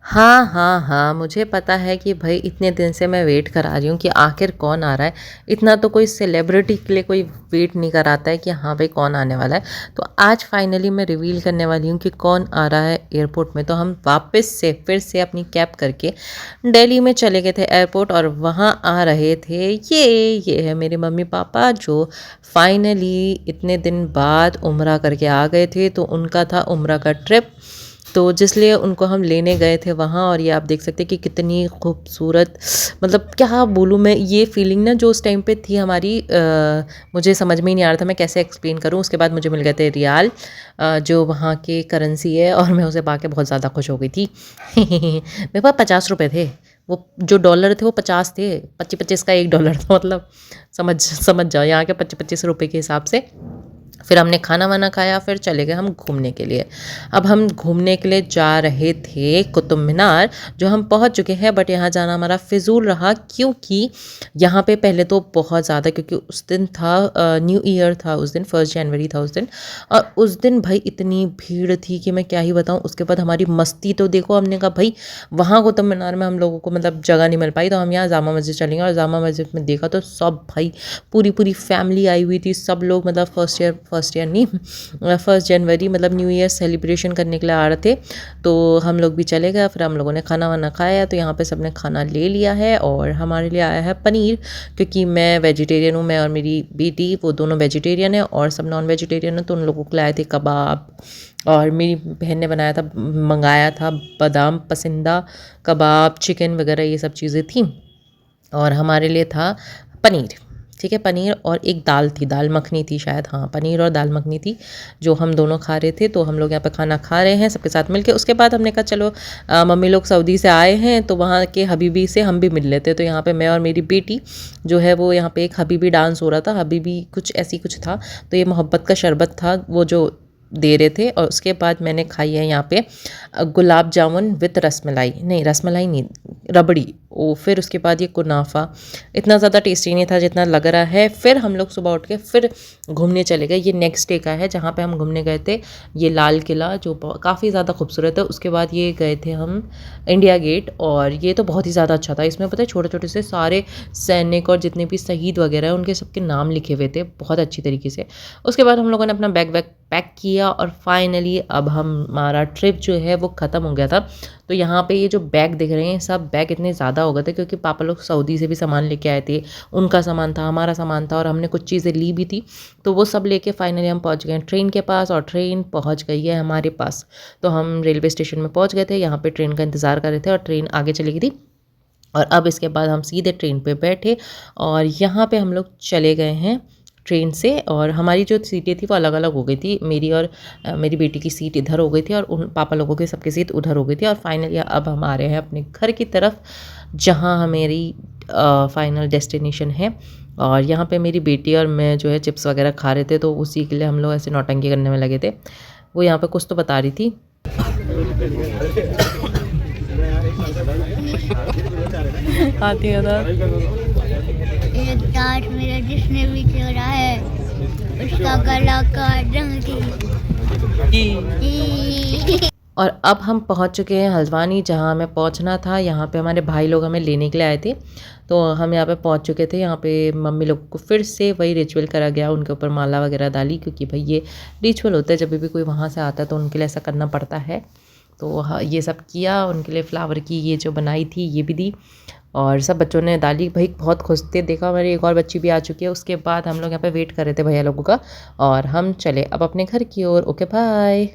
हाँ, हाँ, हाँ, मुझे पता है कि भई इतने दिन से मैं वेट करा रही हूँ कि आखिर कौन आ रहा है। इतना तो कोई सेलिब्रिटी के लिए कोई वेट नहीं कराता है कि हाँ भाई कौन आने वाला है। तो आज फाइनली मैं रिवील करने वाली हूँ कि कौन आ रहा है एयरपोर्ट में। तो हम वापस से फिर से अपनी कैब करके दिल्ली में चले गए थे एयरपोर्ट और वहाँ आ रहे थे ये है मेरे मम्मी-पापा जो फाइनली इतने दिन बाद उम्रा करके आ गए थे। तो उनका था उम्रा का ट्रिप। तो जिसलिए उनको हम लेने गए थे वहाँ और ये आप देख सकते हैं कि कितनी खूबसूरत मतलब क्या बोलूँ मैं ये फीलिंग ना जो उस टाइम पे थी हमारी मुझे समझ में ही नहीं आ रहा था मैं कैसे एक्सप्लेन करूँ। उसके बाद मुझे मिल गए थे रियाल जो वहाँ की करेंसी है और मैं उसे पाके बहुत ज़्यादा खुश हो गई थी मेरे पास 50 रुपये थे। वो जो डॉलर थे वो 50 थे। 25-25 का $1 था मतलब समझ समझ जाओ यहाँ के 25-25 रुपये के हिसाब से। फिर हमने खाना वाना खाया फिर चले गए हम घूमने के लिए। अब हम घूमने के लिए जा रहे थे कुतुब मीनार जो हम पहुंच चुके हैं बट यहाँ जाना हमारा फिजूल रहा क्योंकि यहाँ पे पहले तो बहुत ज़्यादा क्योंकि उस दिन था न्यू ईयर था उस दिन 1 जनवरी था उस दिन। और उस दिन भाई इतनी भीड़ थी कि मैं क्या ही बताऊँ। उसके बाद हमारी मस्ती तो देखो हमने कहा भाई वहाँ कुतुब मीनार में हम लोगों को मतलब जगह नहीं मिल पाई तो हम यहाँ जामा मस्जिद चलेंगे और जामा मस्जिद में देखा तो सब भाई पूरी पूरी फैमिली आई हुई थी। सब लोग मतलब फर्स्ट ईयर नहीं 1 जनवरी मतलब न्यू ईयर सेलिब्रेशन करने के लिए आ रहे थे। तो हम लोग भी चले गए फिर हम लोगों ने खाना वाना खाया। तो यहाँ पे सबने खाना ले लिया है और हमारे लिए आया है पनीर क्योंकि मैं वेजिटेरियन हूँ। मैं और मेरी बेटी वो दोनों वेजिटेरियन है और सब नॉन वेजिटेरियन है। तो उन लोगों को लाए थे कबाब और मेरी बहन ने बनाया था मंगाया था बादाम पसंदा कबाब चिकन वगैरह ये सब चीज़ें थी। और हमारे लिए था पनीर। ठीक है पनीर और एक दाल थी दाल मखनी थी शायद हाँ पनीर और दाल मखनी थी जो हम दोनों खा रहे थे। तो हम लोग यहाँ पे खाना खा रहे हैं सबके साथ मिलके। उसके बाद हमने कहा चलो मम्मी लोग सऊदी से आए हैं तो वहाँ के हबीबी से हम भी मिल लेते। तो यहाँ पे मैं और मेरी बेटी जो है वो यहाँ पे एक हबीबी डांस हो रहा था हबीबी कुछ ऐसी कुछ था। तो ये मोहब्बत का शरबत था वो जो दे रहे थे। और उसके बाद मैंने खाई है यहाँ पे गुलाब जामुन विद रसमलाई नहीं रबड़ी ओ। फिर उसके बाद ये कुनाफा इतना ज़्यादा टेस्टी नहीं था जितना लग रहा है। फिर हम लोग सुबह उठ के फिर घूमने चले गए। ये नेक्स्ट डे का है जहाँ पे हम घूमने गए थे ये लाल किला जो काफ़ी ज़्यादा खूबसूरत है। उसके बाद ये गए थे हम इंडिया गेट और ये तो बहुत ही ज़्यादा अच्छा था। इसमें पता है छोटे छोटे से सारे सैनिक और जितने भी शहीद वगैरह हैं उनके सबके नाम लिखे हुए थे बहुत अच्छी तरीके से। उसके बाद हम लोगों ने अपना बैग पैक किया और फाइनली अब हमारा ट्रिप जो है वो ख़त्म हो गया था। तो यहाँ पे ये जो बैग दिख रहे हैं सब बैग इतने ज़्यादा हो गए थे क्योंकि पापा लोग सऊदी से भी सामान लेके आए थे। उनका सामान था हमारा सामान था और हमने कुछ चीज़ें ली भी थी। तो वो सब लेके फाइनली हम पहुँच गए ट्रेन के पास और ट्रेन पहुँच गई है हमारे पास। तो हम रेलवे स्टेशन में पहुँच गए थे यहाँ पे ट्रेन का इंतज़ार कर रहे थे और ट्रेन आगे चली गई थी। और अब इसके बाद हम सीधे ट्रेन पे बैठे और यहाँ पे हम लोग चले गए हैं ट्रेन से। और हमारी जो सीटें थी वो अलग अलग हो गई थी मेरी और मेरी बेटी की सीट इधर हो गई थी और उन पापा लोगों की सबकी सीट उधर हो गई थी। और फाइनली अब हम आ रहे हैं अपने घर की तरफ जहाँ हमारी फाइनल डेस्टिनेशन है। और यहाँ पे मेरी बेटी और मैं जो है चिप्स वगैरह खा रहे थे तो उसी के लिए हम लोग ऐसे नौटंकी करने में लगे थे। वो यहाँ पे कुछ तो बता रही थी आती है ना एक डांट मेरा जिसने भी छोड़ा है उसका गला काट दूंगी। और अब हम पहुंच चुके हैं हल्द्वानी जहां हमें पहुंचना था। यहाँ पे हमारे भाई लोग हमें लेने के लिए आए थे। तो हम यहाँ पे पहुंच चुके थे। यहाँ पे मम्मी लोग को फिर से वही रिचुअल करा गया उनके ऊपर माला वगैरह डाली क्योंकि भाई ये रिचुअल होता है जब भी कोई वहाँ से आता है तो उनके लिए ऐसा करना पड़ता है। तो हाँ ये सब किया उनके लिए फ्लावर की ये जो बनाई थी ये भी दी और सब बच्चों ने डाली। भाई बहुत खुश थे। देखा हमारी एक और बच्ची भी आ चुकी है। उसके बाद हम लोग यहाँ पे वेट कर रहे थे भैया लोगों का और हम चले अब अपने घर की ओर। Okay bye.